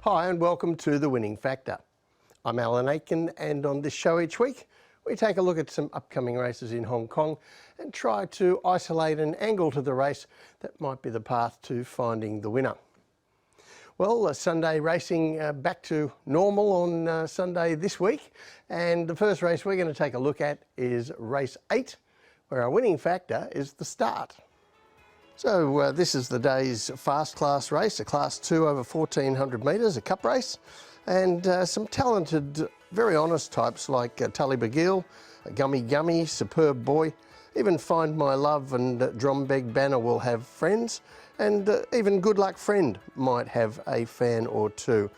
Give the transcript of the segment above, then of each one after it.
Hi and welcome to The Winning Factor. I'm Alan Aitken, and on this show each week we take a look at some upcoming races in Hong Kong and try to isolate an angle to the race that might be the path to finding the winner. Well, Sunday racing back to normal on Sunday this week, and the first race we're going to take a look at is race 8, where our winning factor is the start. So this is the day's fast class race, a class 2 over 1400 metres, a cup race, and some talented, very honest types like Tully Begiel, Gummy Gummy, Superb Boy, even Find My Love and Drombeg Banner will have friends, and even Good Luck Friend might have a fan or two.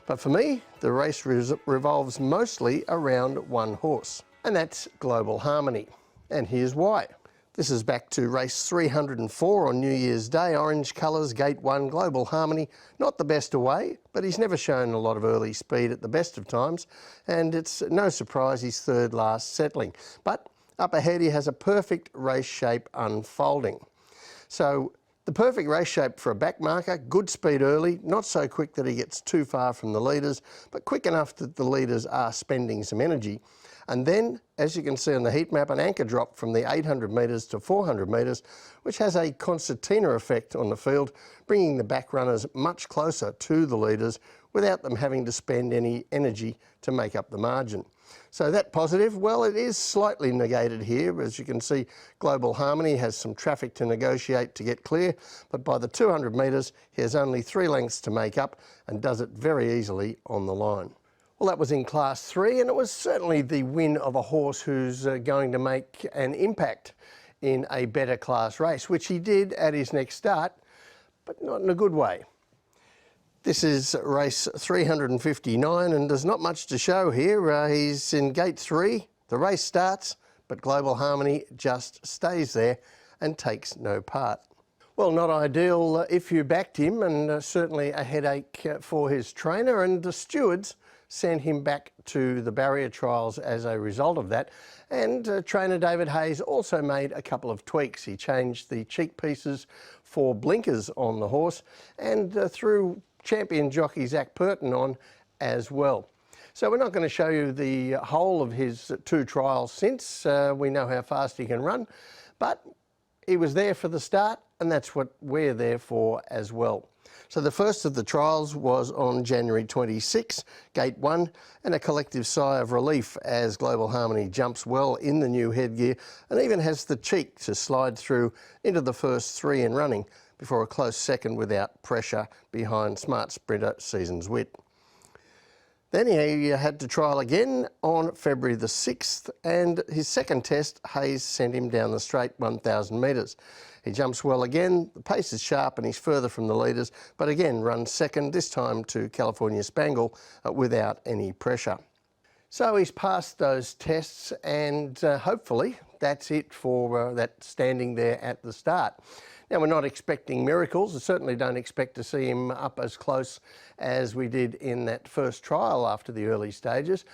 But for me, the race revolves mostly around one horse, and that's Global Harmony. And here's why. This is back to race 304 on New Year's Day, orange colours, gate 1, Global Harmony. Not the best away, but he's never shown a lot of early speed at the best of times, and it's no surprise he's third last settling. But up ahead he has a perfect race shape unfolding. So the perfect race shape for a back marker, good speed early, not so quick that he gets too far from the leaders, but quick enough that the leaders are spending some energy. And then, as you can see on the heat map, an anchor drop from the 800 metres to 400 metres, which has a concertina effect on the field, bringing the back runners much closer to the leaders without them having to spend any energy to make up the margin. So that positive, well, it is slightly negated here. As you can see, Global Harmony has some traffic to negotiate to get clear, but by the 200 metres, he has only 3 lengths to make up and does it very easily on the line. Well, that was in Class 3, and it was certainly the win of a horse who's going to make an impact in a better class race, which he did at his next start, but not in a good way. This is race 359, and there's not much to show here. He's in gate 3, the race starts, but Global Harmony just stays there and takes no part. Well, not ideal if you backed him, and certainly a headache for his trainer, and the stewards sent him back to the barrier trials as a result of that. And trainer David Hayes also made a couple of tweaks. He changed the cheek pieces for blinkers on the horse and threw champion jockey Zach Purton on as well. So we're not going to show you the whole of his 2 trials since. We know how fast he can run, but he was there for the start, and that's what we're there for as well. So the first of the trials was on January 26, gate 1, and a collective sigh of relief as Global Harmony jumps well in the new headgear and even has the cheek to slide through into the first 3 in running before a close second without pressure behind smart sprinter Seasons Wit. Then he had to trial again on February the 6th, and his second test, Hayes sent him down the straight 1,000 metres. He jumps well again, the pace is sharp and he's further from the leaders, but again runs second, this time to California Spangle, without any pressure. So he's passed those tests, and hopefully that's it for that standing there at the start. Now, we're not expecting miracles. I certainly don't expect to see him up as close as we did in that first trial after the early stages.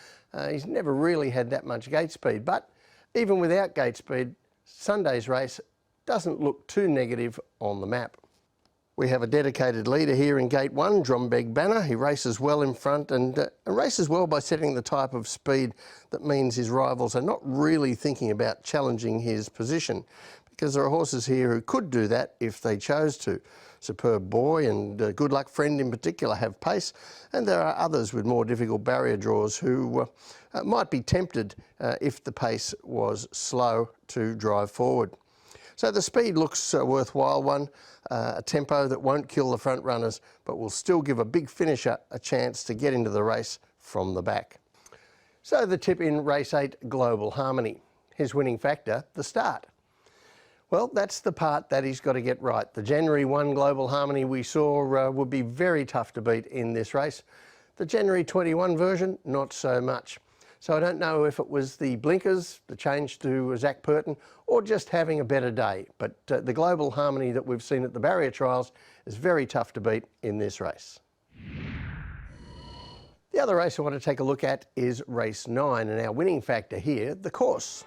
He's never really had that much gate speed, but even without gate speed, Sunday's race doesn't look too negative on the map. We have a dedicated leader here in gate 1, Drombeg Banner. He races well in front and races well by setting the type of speed that means his rivals are not really thinking about challenging his position, because there are horses here who could do that if they chose to. Superb Boy and Good Luck Friend in particular have pace, and there are others with more difficult barrier draws who might be tempted if the pace was slow to drive forward. So the speed looks a worthwhile one, a tempo that won't kill the front runners, but will still give a big finisher a chance to get into the race from the back. So the tip in race 8, Global Harmony. His winning factor, the start. Well, that's the part that he's got to get right. The January 1 Global Harmony we saw would be very tough to beat in this race. The January 21 version, not so much. So I don't know if it was the blinkers, the change to Zach Purton, or just having a better day. But the Global Harmony that we've seen at the barrier trials is very tough to beat in this race. The other race I want to take a look at is race 9, and our winning factor here, the course.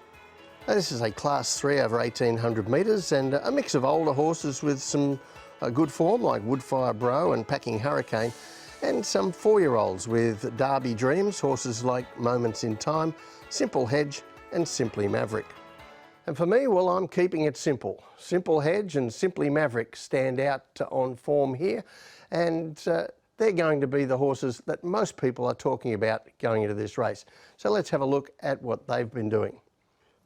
Now, this is a class 3 over 1,800 metres, and a mix of older horses with some good form like Woodfire Bro and Packing Hurricane, and some 4-year-olds with Derby Dreams, horses like Moments in Time, Simple Hedge and Simply Maverick. And for me, well, I'm keeping it simple. Simple Hedge and Simply Maverick stand out on form here, and they're going to be the horses that most people are talking about going into this race. So let's have a look at what they've been doing.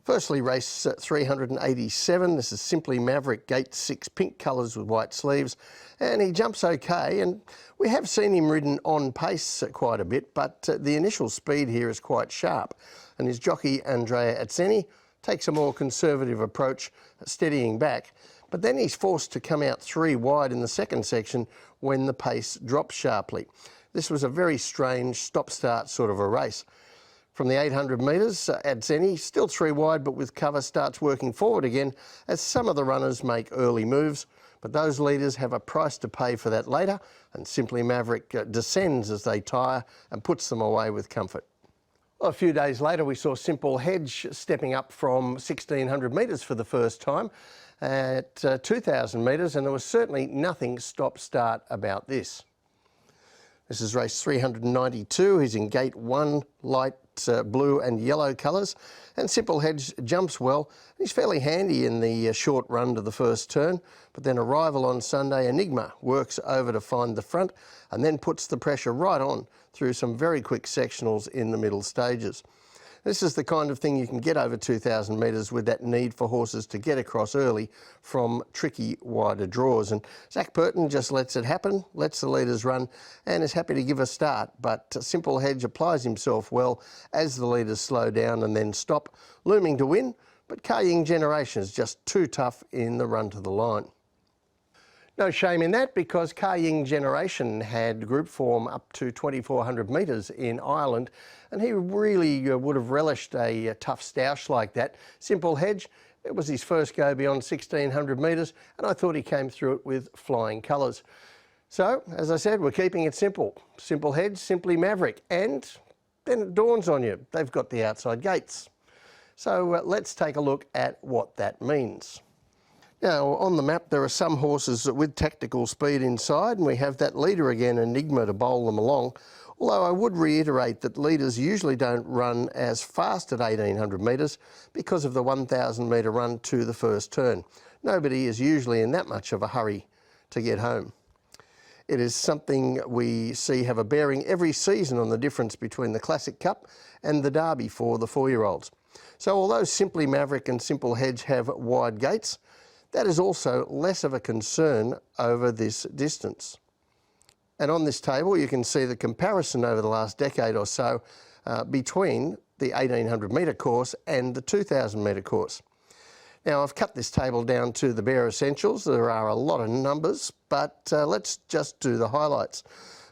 Firstly, race 387. This is Simply Maverick, gate 6, pink colours with white sleeves, and he jumps okay, and we have seen him ridden on pace quite a bit, but the initial speed here is quite sharp, and his jockey Andrea Atzeni takes a more conservative approach, steadying back, but then he's forced to come out 3 wide in the second section when the pace drops sharply. This was a very strange stop-start sort of a race. From the 800 metres, Atzeni, still 3 wide, but with cover, starts working forward again as some of the runners make early moves, but those leaders have a price to pay for that later, and Simply Maverick descends as they tire and puts them away with comfort. Well, a few days later, we saw Simple Hedge stepping up from 1,600 metres for the first time at 2,000 metres, and there was certainly nothing stop-start about this. This is race 392. He's in gate 1, light blue and yellow colours, and Simple Hedge jumps well. He's fairly handy in the short run to the first turn, but then Arrival on Sunday, Enigma works over to find the front and then puts the pressure right on through some very quick sectionals in the middle stages. This is the kind of thing you can get over 2,000 metres with that need for horses to get across early from tricky wider draws. And Zach Burton just lets it happen, lets the leaders run, and is happy to give a start. But Simple Hedge applies himself well as the leaders slow down and then stop, looming to win. But Ka Ying Generation is just too tough in the run to the line. No shame in that, because Ka Ying Generation had group form up to 2,400 metres in Ireland, and he really would have relished a tough stoush like that. Simple Hedge, it was his first go beyond 1,600 metres, and I thought he came through it with flying colours. So, as I said, we're keeping it simple. Simple Hedge, Simply Maverick, and then it dawns on you, they've got the outside gates. So let's take a look at what that means. Now, on the map, there are some horses with tactical speed inside, and we have that leader again, Enigma, to bowl them along. Although I would reiterate that leaders usually don't run as fast at 1,800 metres because of the 1,000 metre run to the first turn. Nobody is usually in that much of a hurry to get home. It is something we see have a bearing every season on the difference between the Classic Cup and the Derby for the 4-year-olds. So although Simply Maverick and Simple Hedge have wide gates, that is also less of a concern over this distance. And on this table, you can see the comparison over the last decade or so between the 1,800 metre course and the 2,000 metre course. Now, I've cut this table down to the bare essentials. There are a lot of numbers, but let's just do the highlights.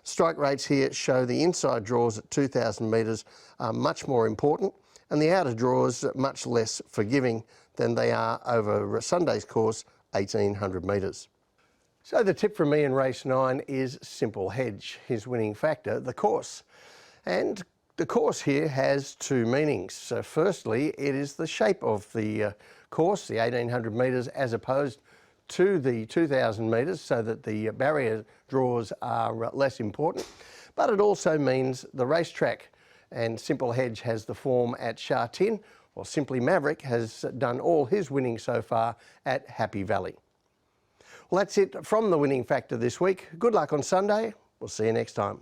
Strike rates here show the inside draws at 2,000 metres are much more important, and the outer draws much less forgiving than they are over Sunday's course, 1,800 metres. So the tip from me in race 9 is Simple Hedge, his winning factor, the course. And the course here has 2 meanings. So firstly, it is the shape of the course, the 1,800 metres, as opposed to the 2,000 metres, so that the barrier draws are less important. But it also means the racetrack, and Simple Hedge has the form at Sha Tin, while Simply Maverick has done all his winning so far at Happy Valley. Well, that's it from the winning factor this week. Good luck on Sunday. We'll see you next time.